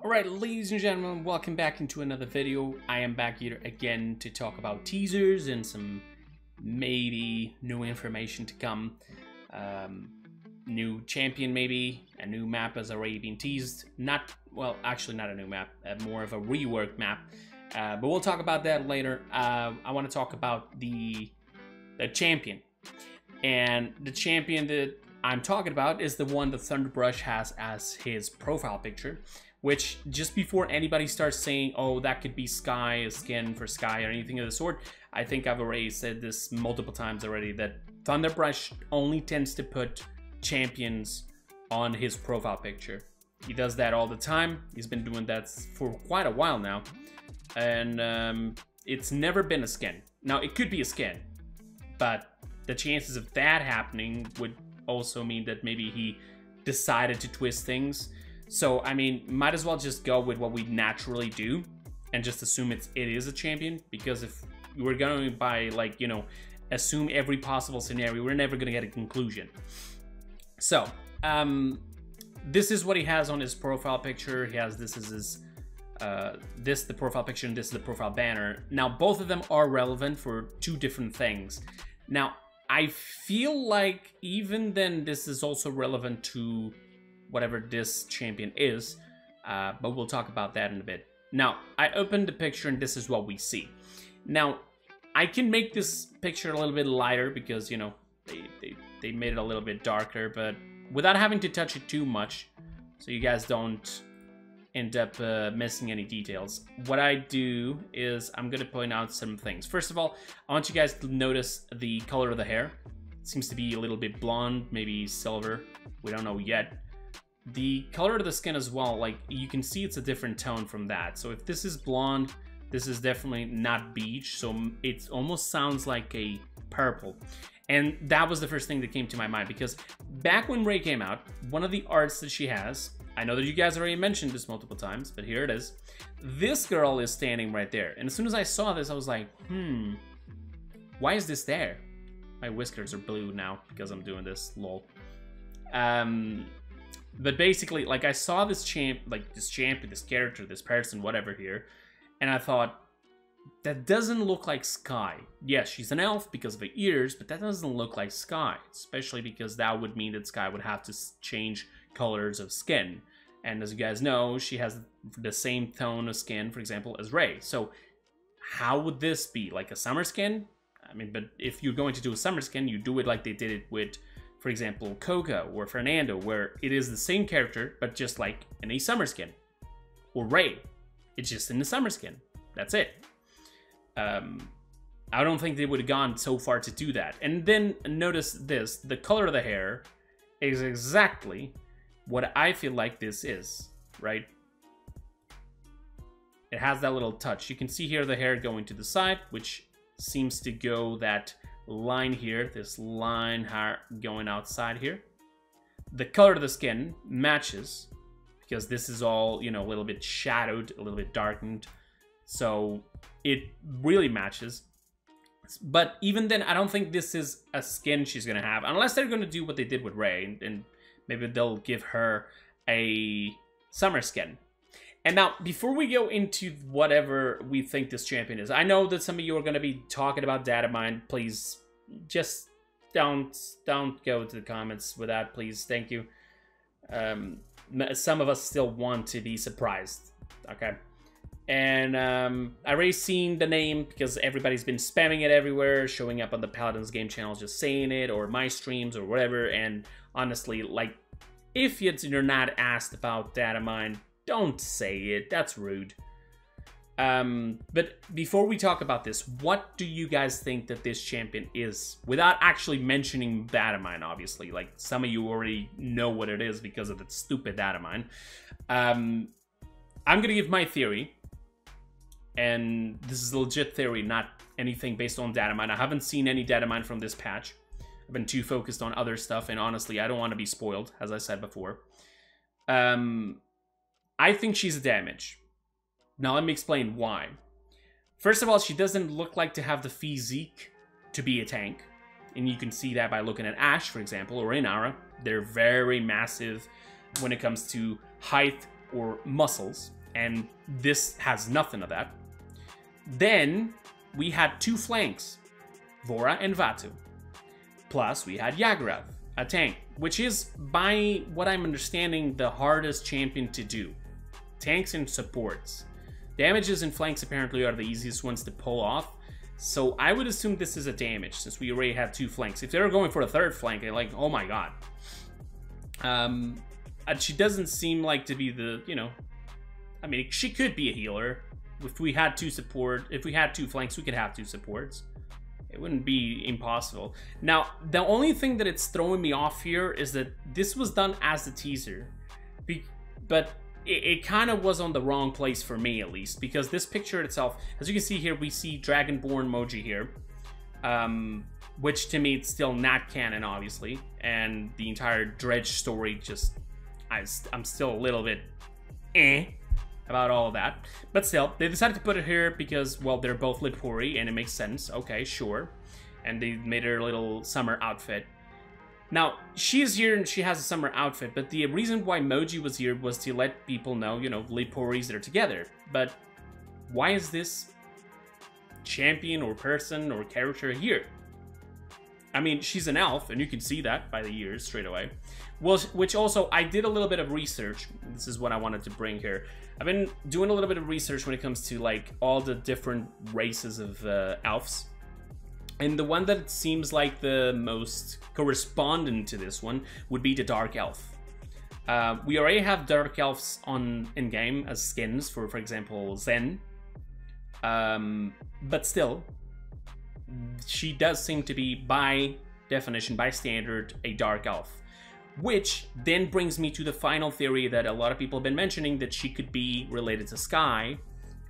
Alright, ladies and gentlemen, welcome back into another video. I am back here again to talk about teasers and some maybe new information to come. New champion maybe, a new map has already been teased. Well, actually not a new map, more of a rework map. But we'll talk about that later. I want to talk about the champion. And the champion that I'm talking about is the one that Thunderbrush has as his profile picture. Which, just before anybody starts saying, oh, that could be Sky, a skin for Sky, or anything of the sort, I think I've already said this multiple times already, that Thunderbrush only tends to put champions on his profile picture. He does that all the time. He's been doing that for quite a while now. And it's never been a skin. Now, it could be a skin, but the chances of that happening would also mean that maybe he decided to twist things. So, I mean, might as well just go with what we naturally do and just assume it is a champion, because if we're going by, like, you know, assume every possible scenario, we're never going to get a conclusion. So, this is what he has on his profile picture. He has, this is his, the profile picture, and this is the profile banner. Now, both of them are relevant for two different things. Now, I feel like even then this is also relevant to whatever this champion is, but we'll talk about that in a bit. Now, I opened the picture and this is what we see. Now, I can make this picture a little bit lighter because, you know, they made it a little bit darker, but without having to touch it too much, so you guys don't end up missing any details. What I do is I'm gonna point out some things. First of all, I want you guys to notice the color of the hair. It seems to be a little bit blonde, maybe silver. We don't know yet. The color of the skin as well, like, you can see it's a different tone from that. So if this is blonde, this is definitely not beige, so it almost sounds like a purple. And that was the first thing that came to my mind, because back when Ray came out, one of the arts that she has, I know that you guys already mentioned this multiple times, but here it is. This girl is standing right there. And as soon as I saw this, I was like, why is this there? My whiskers are blue now because I'm doing this, lol. But basically, like, I saw this champion, this character, this person, whatever here, and I thought, that doesn't look like Sky. Yes, she's an elf because of her ears, but that doesn't look like Sky, especially because that would mean that Sky would have to change colors of skin. And as you guys know, she has the same tone of skin, for example, as Ray. So how would this be? Like a summer skin? I mean, but if you're going to do a summer skin, you do it like they did it with, for example, Coco or Fernando, where it is the same character, but just like in a summer skin. Or Ray, it's just in the summer skin. That's it. I don't think they would have gone so far to do that. And then notice this, the color of the hair is exactly what I feel like this is, right? It has that little touch. You can see here the hair going to the side, which seems to go that line here, this line going outside here. The color of the skin matches because this is all, you know, a little bit shadowed, a little bit darkened, so it really matches. But even then, I don't think this is a skin she's gonna have, unless they're gonna do what they did with Ray, and maybe they'll give her a summer skin. And now, before we go into whatever we think this champion is, I know that some of you are going to be talking about data mine. Please, just don't go to the comments with that, please. Thank you. Some of us still want to be surprised, okay? And I already seen the name because everybody's been spamming it everywhere, showing up on the Paladins game channel, just saying it, or my streams, or whatever. And honestly, like, if you're not asked about data mine, don't say it. That's rude. But before we talk about this, what do you guys think that this champion is? Without actually mentioning data mine, obviously. Like, some of you already know what it is because of the stupid data mine. I'm gonna give my theory. And this is a legit theory, not anything based on data mine. I haven't seen any data mine from this patch. I've been too focused on other stuff, and honestly, I don't want to be spoiled, as I said before. I think she's a damage. Now, let me explain why. First of all, she doesn't look like to have the physique to be a tank. And you can see that by looking at Ashe, for example, or Inara. They're very massive when it comes to height or muscles, and this has nothing of that. Then we had two flanks, Vora and Vatu. Plus we had Yagurav, a tank, which is, by what I'm understanding, the hardest champion to do. Tanks and supports. Damages and flanks apparently are the easiest ones to pull off. So I would assume this is a damage, since we already have two flanks. If they're going for a third flank, they're like, oh my god. She doesn't seem like to be the, you know... I mean, she could be a healer. If we had two flanks, we could have two supports. It wouldn't be impossible. Now, the only thing that it's throwing me off here is that this was done as a teaser. But it kind of was on the wrong place for me, at least, because this picture itself, as you can see here, we see Dragonborn Moji here, which to me it's still not canon, obviously, and the entire Dredge story just, I'm still a little bit about all of that, but still, they decided to put it here because, well, they're both Lipuri, and it makes sense. Okay, sure, and they made her little summer outfit. Now, she is here and she has a summer outfit, but the reason why Moji was here was to let people know, you know, Lipuris are together. But why is this champion or person or character here? I mean, she's an elf, and you can see that by the ears straight away. Well, which also, I did a little bit of research. This is what I wanted to bring here. I've been doing a little bit of research when it comes to, like, all the different races of elves. And the one that seems like the most correspondent to this one would be the Dark Elf. We already have Dark Elves in-game as skins for example, Zen. But still, she does seem to be, by definition, by standard, a Dark Elf. Which then brings me to the final theory that a lot of people have been mentioning, that she could be related to Sky,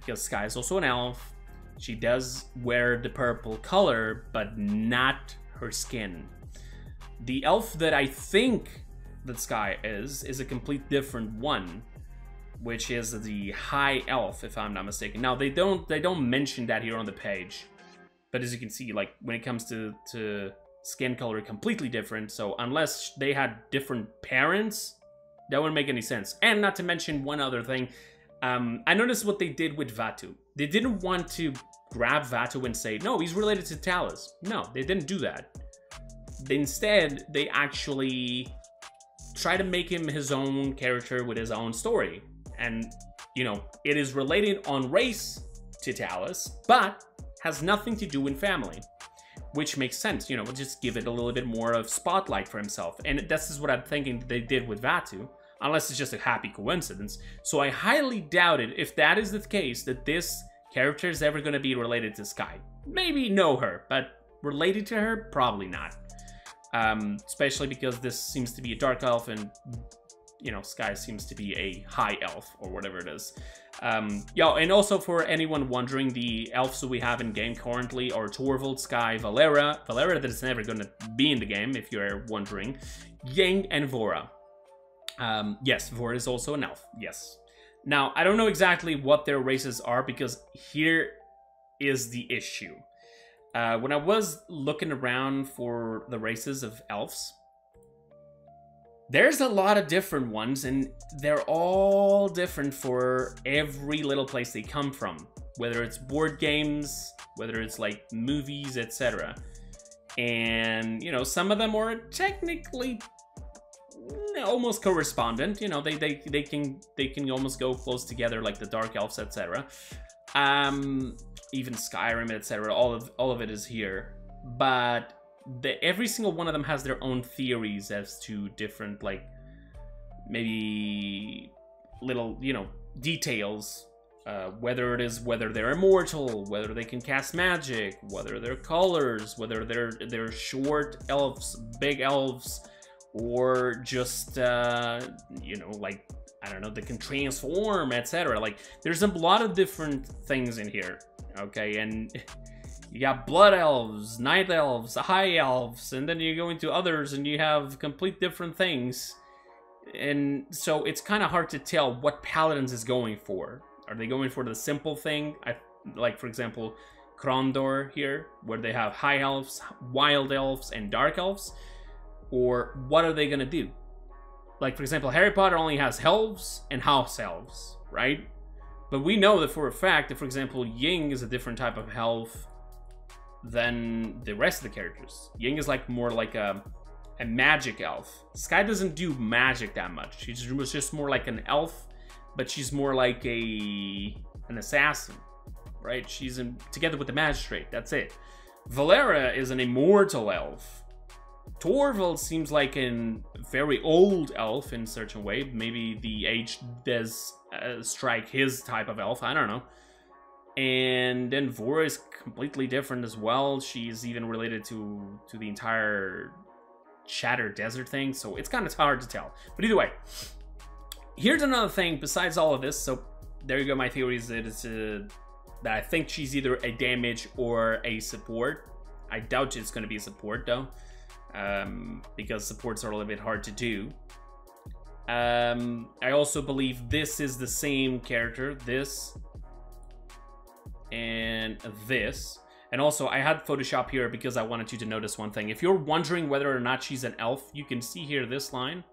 because Sky is also an elf. She does wear the purple color, but not her skin. The elf that I think that Sky is a complete different one, which is the High Elf, if I'm not mistaken. Now, they don't mention that here on the page, but as you can see, like, when it comes to skin color, completely different. So unless they had different parents, that wouldn't make any sense. And not to mention one other thing, I noticed what they did with Vatu. They didn't want to grab Vatu and say, no, he's related to Talus. No, they didn't do that. Instead, they actually try to make him his own character with his own story. And, you know, it is related on race to Talus, but has nothing to do in family. Which makes sense, you know, just give it a little bit more of spotlight for himself. And this is what I'm thinking they did with Vatu. Unless it's just a happy coincidence. So I highly doubt it, if that is the case, that this character is ever going to be related to Sky. Maybe know her, but related to her? Probably not. Especially because this seems to be a Dark Elf and, you know, Sky seems to be a High Elf, or whatever it is. Yeah, and also for anyone wondering, the elves that we have in game currently are Torvald, Sky, Valera that is never going to be in the game, if you're wondering, Yang, and Vora. Yes, Vora is also an elf, yes. Now, I don't know exactly what their races are, because here is the issue. When I was looking around for the races of elves, there's a lot of different ones, and they're all different for every little place they come from. Whether it's board games, whether it's like movies, etc. And, you know, some of them are technically almost correspondent, you know, they can almost go close together, like the Dark Elves, etc. Even Skyrim, etc. All of it is here, but every single one of them has their own theories as to different, like, maybe little, you know, details. Whether they're immortal, whether they can cast magic, whether they're colors, whether they're short elves, big elves, or just, you know, like, I don't know, they can transform, etc. Like, there's a lot of different things in here, okay? And you got blood elves, night elves, high elves, and then you go into others and you have complete different things. And so it's kind of hard to tell what Paladins is going for. Are they going for the simple thing? Like, for example, Krondor here, where they have high elves, wild elves, and dark elves? Or what are they gonna do? Like, for example, Harry Potter only has elves and house elves, right? But we know that for a fact that, for example, Ying is a different type of elf than the rest of the characters. Ying is like more like a magic elf. Sky doesn't do magic that much. She's just more like an elf, but she's more like an assassin, right? She's together with the magistrate. That's it. Valera is an immortal elf. Torvald seems like a very old elf in a certain way. Maybe the age does strike his type of elf. I don't know. And then Vora is completely different as well. She's even related to the entire Shatter Desert thing. So it's kind of hard to tell. But either way, here's another thing besides all of this. So there you go. My theory is that that I think she's either a damage or a support. I doubt it's going to be a support though. Because supports are a little bit hard to do. I also believe this is the same character, this and this. And also, I had Photoshop here because I wanted you to notice one thing. If you're wondering whether or not she's an elf, you can see here this line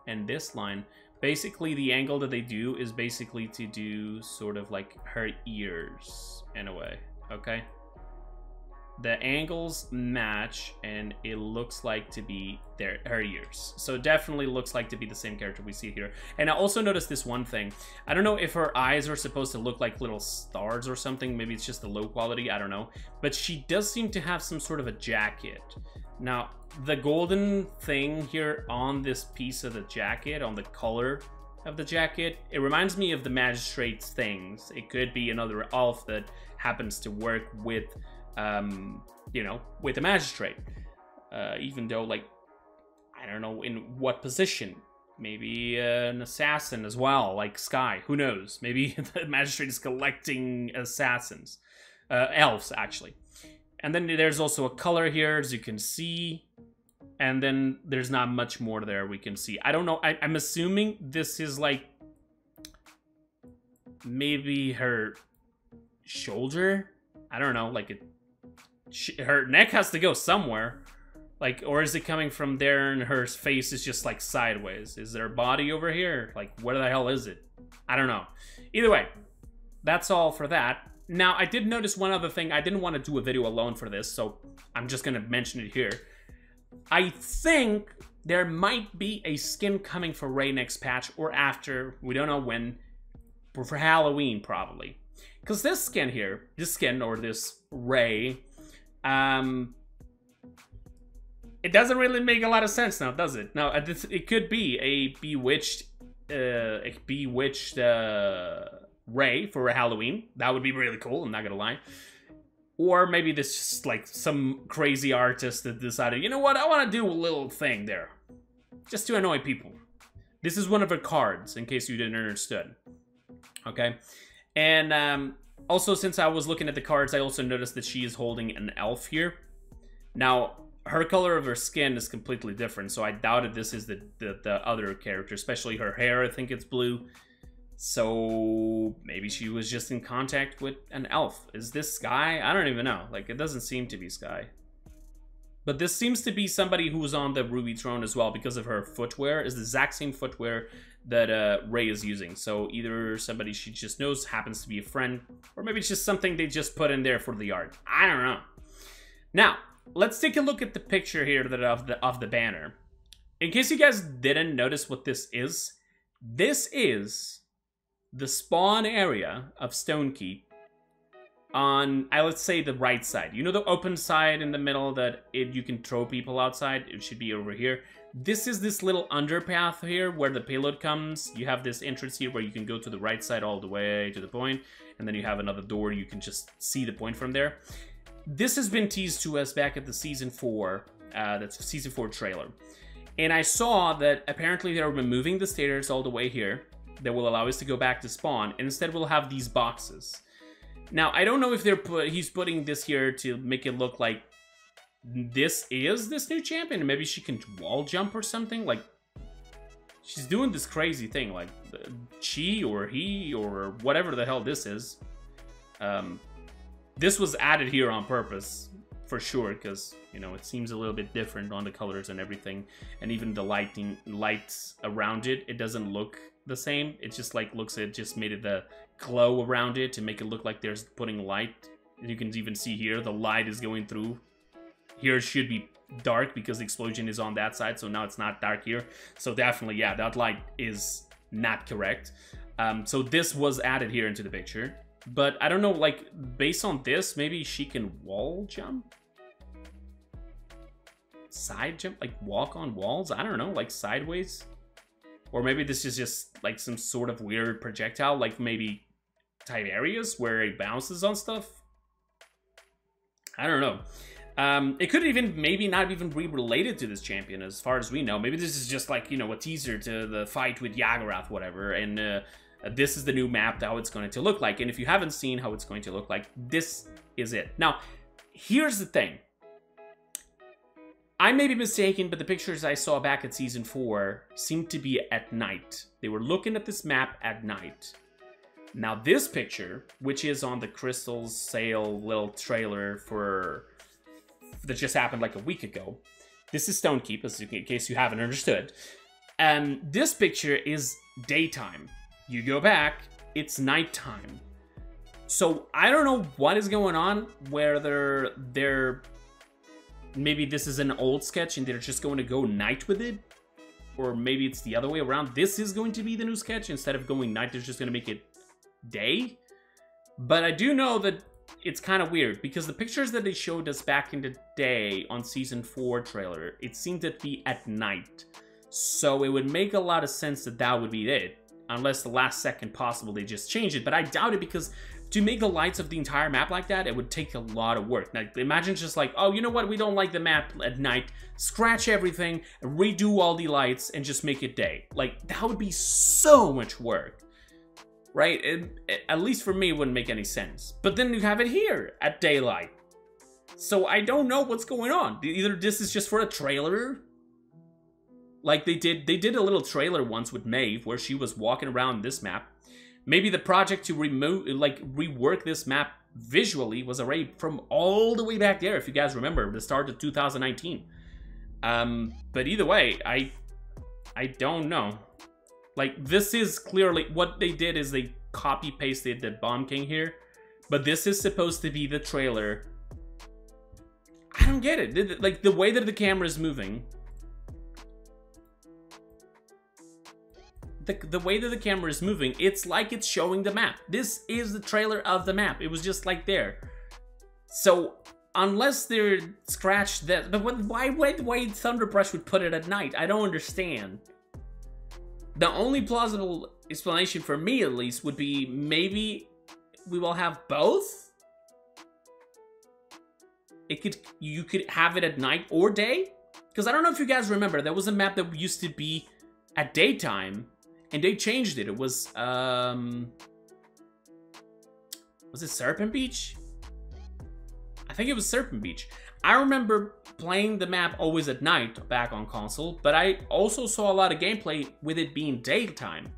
and this line. Basically, the angle that they do is basically to do sort of like her ears in a way, okay? The angles match, and it looks like to be her ears. So it definitely looks like to be the same character we see here. And I also noticed this one thing. I don't know if her eyes are supposed to look like little stars or something. Maybe it's just the low quality. I don't know. But she does seem to have some sort of a jacket. Now, the golden thing here on this piece of the jacket, on the color of the jacket, it reminds me of the magistrate's things. It could be another elf that happens to work with you know, with a magistrate, even though, like, I don't know in what position. Maybe an assassin as well, like Sky. Who knows? Maybe the magistrate is collecting assassins, elves actually. And then there's also a color here, as you can see. And then there's not much more there we can see. I don't know. I'm assuming this is like maybe her shoulder. I don't know, like her neck has to go somewhere, like, or is it coming from there and her face is just like sideways? Is there a body over here? Like, where the hell is it? I don't know. Either way, that's all for that. Now, I did notice one other thing. I didn't want to do a video alone for this, so I'm just gonna mention it here. I think there might be a skin coming for Rey next patch or after. We don't know when, but for Halloween probably. Because this skin here, or this Rey, it doesn't really make a lot of sense now, does it? Now, it could be a bewitched Rey for Halloween. That would be really cool, I'm not gonna lie. Or maybe this is just like some crazy artist that decided, you know what, I want to do a little thing there. Just to annoy people. This is one of her cards, in case you didn't understand. Okay? And also, since I was looking at the cards, I also noticed that she is holding an elf here. Now, her color of her skin is completely different, so I doubted this is the other character, especially her hair. I think it's blue. So maybe she was just in contact with an elf. Is this Sky? I don't even know. Like, it doesn't seem to be Sky. But this seems to be somebody who was on the Ruby Throne as well, because of her footwear. Is the exact same footwear that Rey is using. So either somebody she just knows, happens to be a friend, or maybe it's just something they just put in there for the art. I don't know. Now, let's take a look at the picture here of the banner. In case you guys didn't notice what this is the spawn area of Stonekeep on, let's say, the right side. You know the open side in the middle that you can throw people outside? It should be over here. This is this little underpath here where the payload comes. You have this entrance here where you can go to the right side all the way to the point, and then you have another door. You can just see the point from there. This has been teased to us back at the Season 4, that's Season 4 trailer. And I saw that apparently they're removing the stairs all the way here that will allow us to go back to spawn, and instead we'll have these boxes. Now, I don't know if he's putting this here to make it look like this is this new champion, and maybe she can wall jump or something. Like, she's doing this crazy thing, like she or he or whatever the hell this is. This was added here on purpose for sure, because, you know, it seems a little bit different on the colors and everything. And even the lights around it, it doesn't look the same. It just like looks, it just made it the glow around it to make it look like there's putting light. You can even see here, the light is going through. Here it should be dark because the explosion is on that side, so now it's not dark here. So definitely, yeah, that light is not correct. So this was added here into the picture. But I don't know, like, based on this, maybe she can wall jump? Side jump? Like, walk on walls? I don't know, like, sideways? Or maybe this is just, like, some sort of weird projectile, like, maybe type areas where it bounces on stuff? I don't know. It could even, maybe not even be related to this champion, as far as we know. Maybe this is just, like, you know, a teaser to the fight with Yagarath, whatever, and, this is the new map, how it's going to look like. And if you haven't seen how it's going to look like, this is it. Now, here's the thing. I may be mistaken, but the pictures I saw back at Season 4 seemed to be at night. They were looking at this map at night. Now, this picture, which is on the Crystal's Sale little trailer for... that just happened like a week ago. This is Stonekeep, in case you haven't understood. And this picture is daytime. You go back, it's nighttime. So I don't know what is going on, whether they're maybe this is an old sketch and they're just going to go night with it, or maybe it's the other way around. This is going to be the new sketch. Instead of going night, they're just going to make it day. But I do know that it's kind of weird, because the pictures that they showed us back in the day on Season 4 trailer, it seemed to be at night. So it would make a lot of sense that that would be it. Unless the last second possible they just change it. But I doubt it, because to make the lights of the entire map like that, it would take a lot of work. Now, imagine just like, oh, you know what? We don't like the map at night. Scratch everything, redo all the lights, and just make it day. Like, that would be so much work. Right? At least for me, it wouldn't make any sense. But then you have it here at daylight. So I don't know what's going on. Either this is just for a trailer... Like they did a little trailer once with Maeve where she was walking around this map. Maybe the project to rework this map visually was already from all the way back there, if you guys remember, the start of 2019. But either way, I don't know. Like, this is clearly, what they did is they copy-pasted the Bomb King here. But this is supposed to be the trailer. I don't get it. Like, the way that the camera is moving... The way that the camera is moving, it's like it's showing the map. This is the trailer of the map. It was just like there. So, unless they're scratched that... But why Thunderbrush would put it at night? I don't understand. The only plausible explanation for me, at least, would be maybe we will have both? You could have it at night or day? Because I don't know if you guys remember, there was a map that used to be at daytime... And they changed it. It was it Serpent Beach? I think it was Serpent Beach. I remember playing the map always at night back on console, but I also saw a lot of gameplay with it being daytime.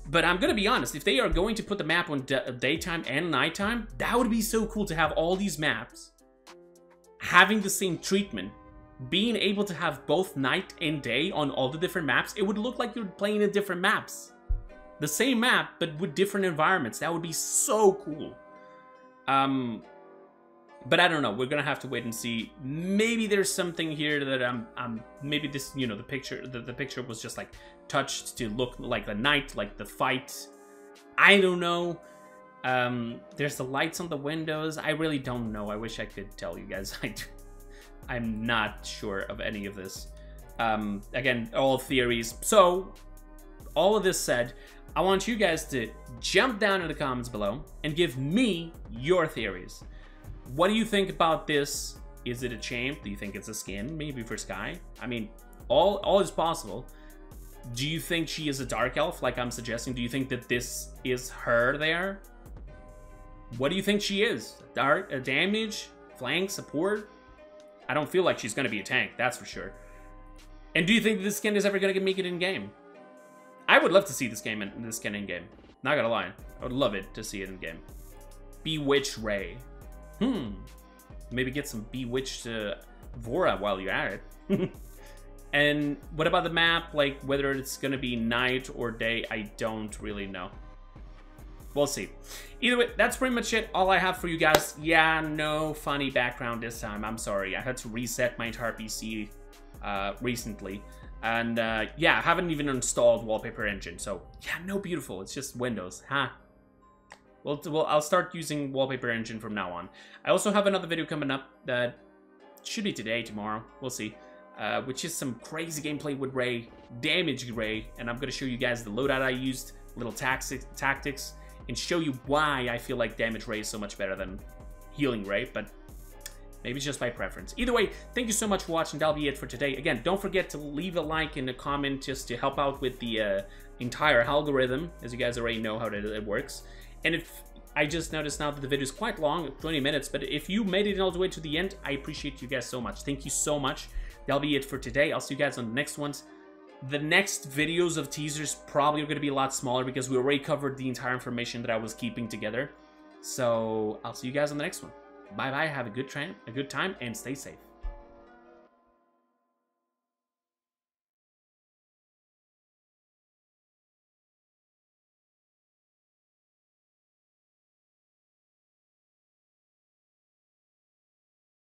But I'm gonna be honest, if they are going to put the map on daytime and nighttime, that would be so cool to have all these maps having the same treatment. Being able to have both night and day on all the different maps, it would look like you're playing in different maps. The same map, but with different environments. That would be so cool. But I don't know. We're gonna have to wait and see. Maybe there's something here that maybe this, you know, the picture was just like touched to look like the night, like the fight. I don't know. There's the lights on the windows. I really don't know. I wish I could tell you guys. I'm not sure of any of this. Again, all theories. So, all of this said, I want you guys to jump down in the comments below and give me your theories. What do you think about this? Is it a champ? Do you think it's a skin, maybe for Sky? I mean, all is possible. Do you think she is a dark elf, like I'm suggesting? Do you think that this is her there? What do you think she is? Dark, damage, flank, support? I don't feel like she's going to be a tank, that's for sure. And do you think this skin is ever going to make it in-game? I would love to see this skin in-game. Not gonna lie. I would love it to see it in-game. Bewitch Ray. Maybe get some Bewitched Vora while you're at it. And what about the map? Like, whether it's gonna be night or day, I don't really know. We'll see. Either way, that's pretty much it. All I have for you guys. Yeah, no funny background this time. I'm sorry. I had to reset my entire PC recently. And yeah, I haven't even installed Wallpaper Engine. So yeah, no beautiful. It's just Windows. Huh? Well, I'll start using Wallpaper Engine from now on. I also have another video coming up that should be today, tomorrow. We'll see. Which is some crazy gameplay with Ray, Damage Ray. And I'm going to show you guys the loadout I used, little tactics, and show you why I feel like Damage Ray is so much better than Healing Ray, but maybe it's just my preference. Either way, thank you so much for watching. That'll be it for today. Again, don't forget to leave a like and a comment just to help out with the entire algorithm, as you guys already know how it works. And if I just noticed now that the video is quite long, 20 minutes, but if you made it all the way to the end, I appreciate you guys so much. Thank you so much. That'll be it for today. I'll see you guys on the next ones. The next videos of teasers probably are going to be a lot smaller because we already covered the entire information that I was keeping together. So I'll see you guys on the next one. Bye bye. Have a good time and stay safe.